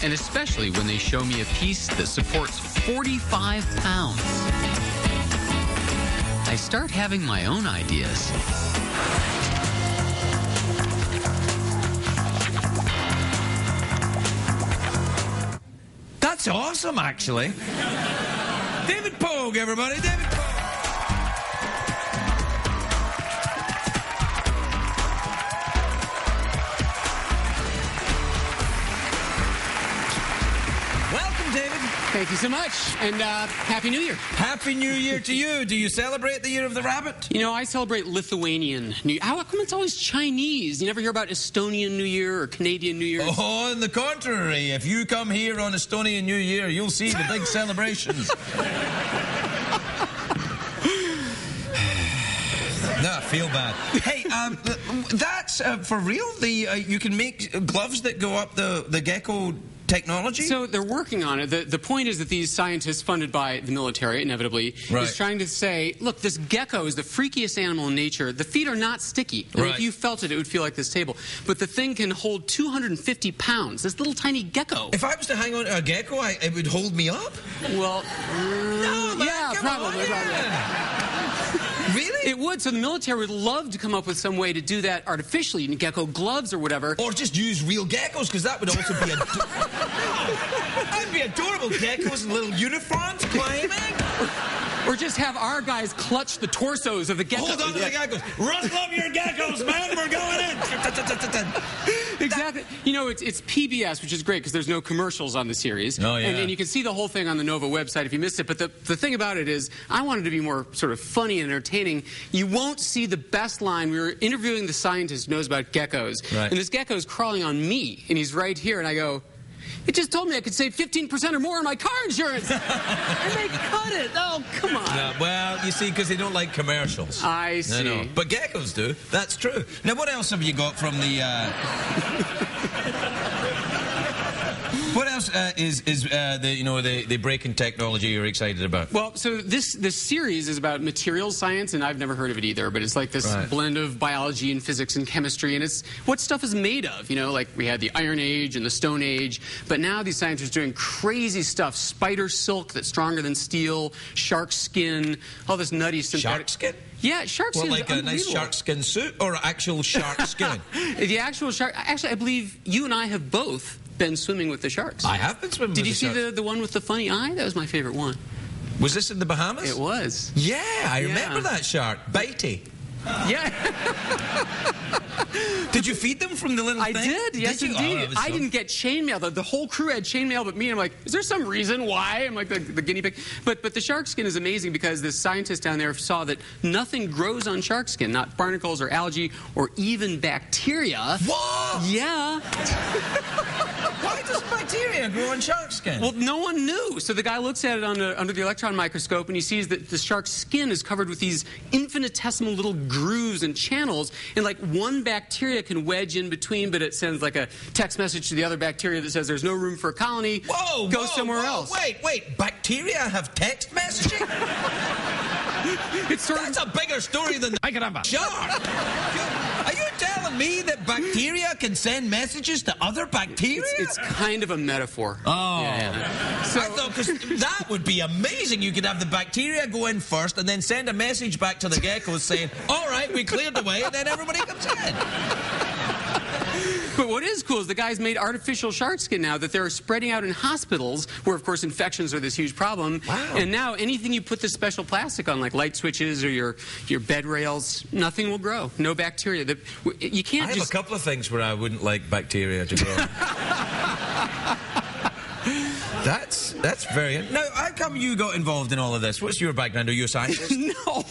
And especially when they show me a piece that supports 45 pounds. I start having my own ideas. That's awesome, actually. David Pogue, everybody. David Pogue. Welcome, David. Thank you so much, and Happy New Year. Happy New Year to you. Do you celebrate the Year of the Rabbit? You know, I celebrate Lithuanian New Year. How come it's always Chinese? You never hear about Estonian New Year or Canadian New Year? Oh, on the contrary. If you come here on Estonian New Year, you'll see the big celebrations. No, I feel bad. Hey, that's for real? You can make gloves that go up the gecko technology? So they're working on it. The point is that these scientists funded by the military, inevitably, is trying to say, look, this gecko is the freakiest animal in nature. The feet are not sticky. I mean, if you felt it, it would feel like this table. But the thing can hold 250 pounds. This little tiny gecko. If I was to hang on to a gecko, it would hold me up? Well, no, man, yeah, probably. Really? It would. So the military would love to come up with some way to do that artificially, in gecko gloves or whatever. Or just use real geckos, because that would also be that'd be adorable. Geckos in little uniforms climbing. Or just have our guys clutch the torsos of the geckos. Hold on to the geckos. Rustle up your geckos, man. We're going in. Exactly. You know, it's PBS, which is great because there's no commercials on the series. Oh, yeah. And you can see the whole thing on the Nova website if you missed it. But the thing about it is, I wanted to be more sort of funny and entertaining. You won't see the best line. We were interviewing the scientist who knows about geckos. Right. And this gecko is crawling on me. And he's right here. And I go, it just told me I could save 15% or more on my car insurance. And they cut it. Oh, come on. No, well, you see, because they don't like commercials. I see. No. But geckos do. That's true. Now, what else have you got from the... What else is the breaking technology you're excited about? Well, so this series is about materials science, and I've never heard of it either, but it's like this blend of biology and physics and chemistry, and it's what stuff is made of. You know, like we had the Iron Age and the Stone Age, but now these scientists are doing crazy stuff. Spider silk that's stronger than steel, shark skin, all this nutty synthetic... Shark skin? Yeah, shark skin. Well, like a nice shark skin suit or actual shark skin? The actual shark... Actually, I believe you and I have both been swimming with the sharks. I have been swimming with the sharks. Did you see the one with the funny eye? That was my favorite one. Was this in the Bahamas? It was. Yeah, I remember that shark. Bitey. Yeah. Did you feed them from the little thing? I did, yes, indeed. I didn't get chainmail. The whole crew had chainmail but me. And I'm like, is there some reason why? I'm like the guinea pig. But the shark skin is amazing because the scientist down there saw that nothing grows on shark skin, not barnacles or algae or even bacteria. What? Yeah. Why does bacteria grow on shark skin? Well, no one knew. So the guy looks at it under the electron microscope and he sees that the shark's skin is covered with these infinitesimal little grooves and channels, and like one bacteria can wedge in between, but it sends like a text message to the other bacteria that says there's no room for a colony. Go somewhere else. Wait. Bacteria have text messaging? That's a bigger story than the shark. Are you telling me that bacteria can send messages to other bacteria? It's kind of a metaphor. Oh. Yeah. So, I thought, because that would be amazing. You could have the bacteria go in first and then send a message back to the geckos saying, all right, we cleared the way, and then everybody comes in. But what is cool is the guys made artificial shark skin now that they're spreading out in hospitals where, of course, infections are this huge problem. Wow. And now anything you put this special plastic on, like light switches or your bed rails, nothing will grow. No bacteria. You can't I have a couple of things where I wouldn't like bacteria to grow. That's very... Now, how come you got involved in all of this? What's your background? Are you a scientist? No.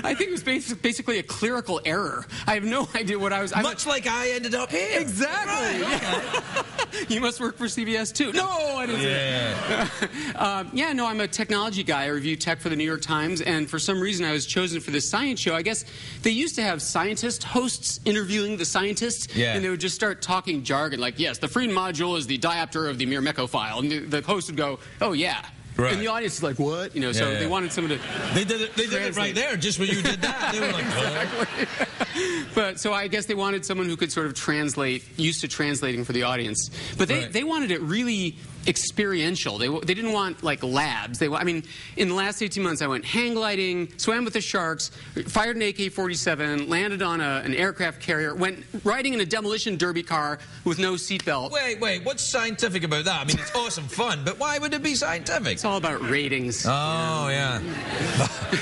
I think it was basically a clerical error. I have no idea what I was... Much like I ended up here. Exactly. Right, okay. You must work for CBS, too. No, I didn't. Yeah. No, I'm a technology guy. I review tech for the New York Times, and for some reason I was chosen for this science show. I guess they used to have scientist hosts interviewing the scientists, and they would just start talking jargon, like, yes, the Frieden module is the diopter of the Myrmecophile. And the host would go, oh, yeah. Right. And the audience is like, what? You know, so they wanted someone to... They did it right there, just when you did that. They were like, exactly. But so I guess they wanted someone who could sort of translate, used to translating for the audience. But they wanted it really experiential. They didn't want like labs. I mean, in the last 18 months, I went hang gliding, swam with the sharks, fired an AK-47, landed on an aircraft carrier, went riding in a demolition derby car with no seatbelt. Wait, what's scientific about that? I mean, it's awesome fun, but why would it be scientific? It's all about ratings. Oh, yeah.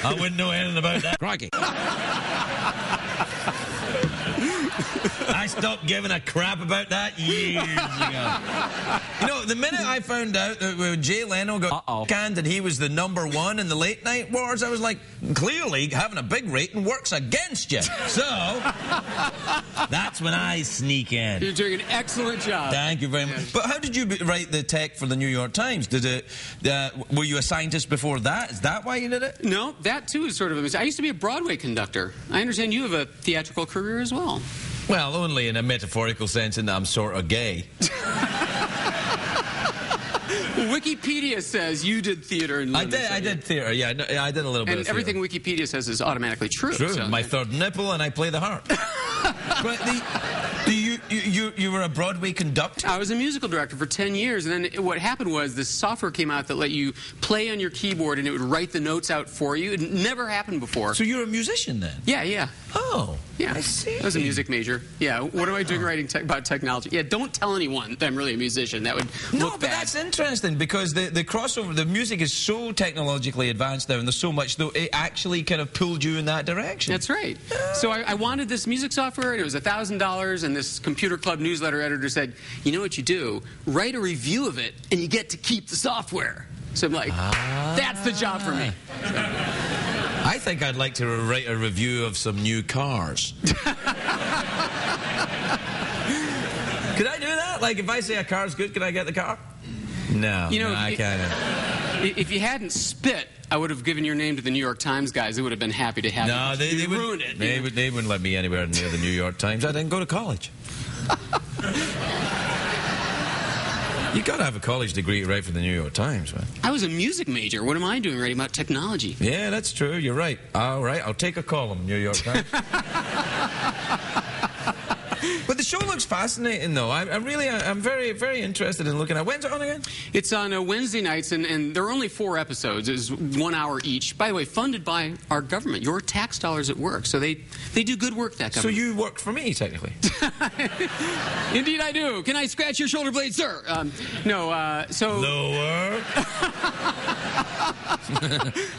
I wouldn't know anything about that. Crikey. I stopped giving a crap about that years ago. You know, the minute I found out that Jay Leno got canned and he was the #1 in the late night wars, I was like, clearly having a big rating works against you. So, that's when I sneak in. You're doing an excellent job. Thank you very much. But how did you write the tech for the New York Times? Were you a scientist before that? Is that why you did it? No, that too is sort of a mistake. I used to be a Broadway conductor. I understand you have a theatrical career as well. Well, only in a metaphorical sense in that I'm sort of gay. Wikipedia says you did theater in London. I did theater, yeah. No, I did a little bit of theater. And everything Wikipedia says is automatically true. True. So. My third nipple and I play the harp. But you were a Broadway conductor? I was a musical director for 10 years, and then what happened was this software came out that let you play on your keyboard and it would write the notes out for you. It never happened before. So you're a musician then? Yeah. Oh, yeah. I see. I was a music major. Yeah. What am I doing writing about technology? Yeah, don't tell anyone that I'm really a musician. That would look bad. But that's interesting because the crossover, the music is so technologically advanced now, and there's so much, though, it actually kind of pulled you in that direction. That's right. So I wanted this music software, and it was $1,000, and this computer club newsletter editor said, you know what you do? Write a review of it, and you get to keep the software. So I'm like, that's the job for me. I think I'd like to write a review of some new cars. Could I do that? Like, if I say a car's good, can I get the car? No, you know, I can't. If you hadn't spit, I would have given your name to the New York Times guys. They would have been happy to have you. No, they ruined it. They wouldn't let me anywhere near the New York Times. I didn't go to college. You got to have a college degree to write for the New York Times, man. I was a music major. What am I doing writing about technology? Yeah, that's true. You're right. All right, I'll take a column, New York Times. But the show looks fascinating, though. I'm very, very interested in looking at. When's it on again? It's on Wednesday nights, and there are only 4 episodes. It's 1 hour each. By the way, funded by our government. Your tax dollars at work. So they do good work, that government. So you work for me, technically. Indeed, I do. Can I scratch your shoulder blade, sir? No. So lower.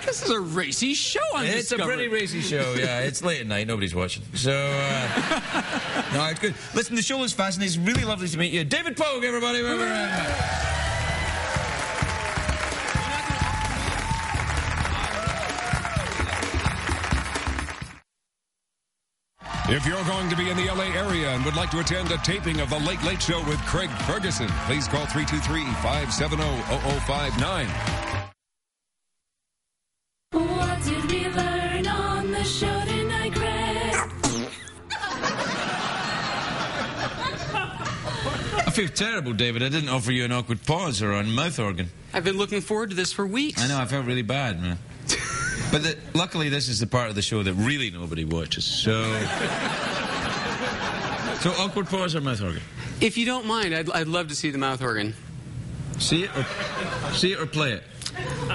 This is a racy show. It's a pretty racy show. Yeah, it's late at night. Nobody's watching. So. No, it's good. Listen, the show is fascinating. It's really lovely to meet you. David Pogue, everybody. If you're going to be in the LA area and would like to attend a taping of The Late Late Show with Craig Ferguson, please call 323-570-0059. What did we learn on the show tonight, Craig? I feel terrible, David. I didn't offer you an awkward pause or a mouth organ. I've been looking forward to this for weeks. I know, I felt really bad, man. But luckily, this is the part of the show that really nobody watches. So awkward pause or mouth organ? If you don't mind, I'd love to see the mouth organ. See it or play it?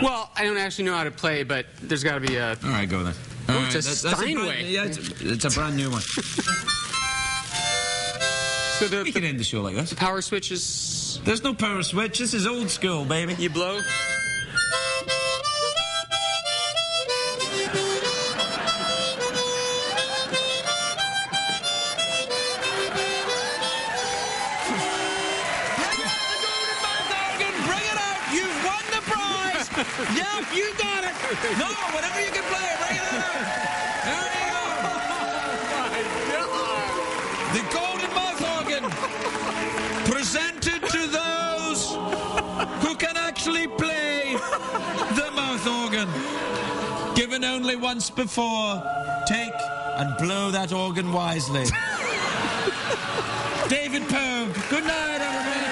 Well, I don't actually know how to play, but there's got to be a... All right, go then. Oh, it's a Steinway. It's a brand new one. So we can end the show like this. The power switch is... There's no power switch. This is old school, baby. You blow? Yep, you got it. No, whatever you can play, bring it out. There you go. Oh, my God. The golden mouth organ, presented to those who can actually play the mouth organ. Given only once before, take and blow that organ wisely. David Pogue. Good night, everybody.